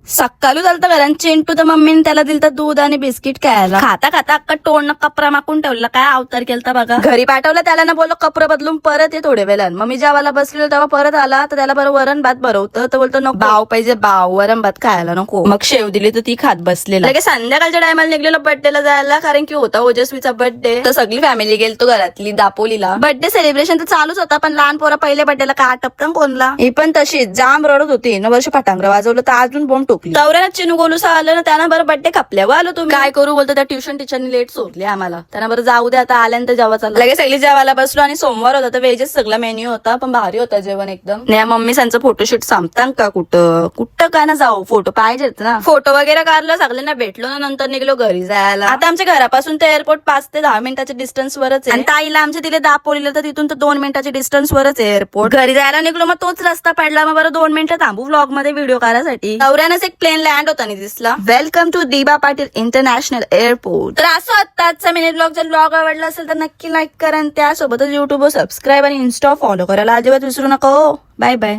सकाळी चालतं घरात चिंटू तर मम्मीने त्याला दिलं दूध आणि बिस्किट खायला. खाता खाता अक्का तोंड कपरा माकून ठेवला. काय अवतार केलता बघा. घरी पाठवलं त्याला ना, बोललो कपडे बदलून परत ये थोडे वेळान. मग मी जेवायला बसलेलो तेव्हा परत आला तर त्याला बरं वरण भात भरवतं तर बोलतो नको भाव पाहिजे भाव, वरण भात खायला नको. मग शेव दिली तर ती खात बसलेला. लगेच संध्याकाळच्या टायमाला निघलेलो बर्थडेला जायला, कारण की होता ओजस्वीचा बर्थडे. तर सगळी फॅमिली गेलतो घरातली दापोलीला. बर्थडे सेलिब्रेशन तर चालूच होता, पण लहान पोरा पहिल्या बर्थडेला काय टपकन कोणला. ही पण तशीच जाम रडत होती. न वर्ष फटांगरा वाजवलं तर अजून बोंब टोकली. तवऱ्यानं चिनू गोलूसा आलं ना, त्यानं बरं बर्थडे कापल्यावर आलो. तुम्ही काय करू बोलतो, त्या ट्युशन टीचरनी लेट सोडले आम्हाला. त्यांना बरं जाऊ दे आता आल्यानंतर जेव्हा चाललं. लगेच सगळी जेवायला बसलो आणि सोमवार होता तर वेजेस सगळा मेन्यू होता, पण भारी होता जेवण एकदम. नाही मम्मी सांचं फोटोशूट सांगता का कुठं काय ना जाऊ, फोटो पाहिजेत ना. फोटो वगैरे काढलं, सगळ्यांना भेटलो ना, नंतर निघलो घरी जायला. आता आमच्या घरापासून ते एअरपोर्ट 5 ते 10 मिनिटाच्या डिस्टन्स वरच आहे. आणि ताईला आमच्या तिथे दापोलीला तर तिथून तर 2 मिनिटाच्या डिस्टन्स वरच आहे एअरपोर्ट. घरी जायला निघलो मग तोच रस्ता पडला. मग बरं 2 मिनिटं थांबू व्लॉग मध्ये व्हिडिओ करायसाठी. नवऱ्यानंच एक प्लेन लँड होता नाही दिसला. वेलकम टू दीबा पाटील इंटरनॅशनल एअरपोर्ट. तर असं आजचा मिनिट ब्लॉग जर ब्लॉग आवडला असेल तर नक्की लाईक करा आणि त्यासोबतच युट्यूबवर सबस्क्राईब आणि इन्स्टा फॉलो करायला अजिबात विसरू नका. Bye bye.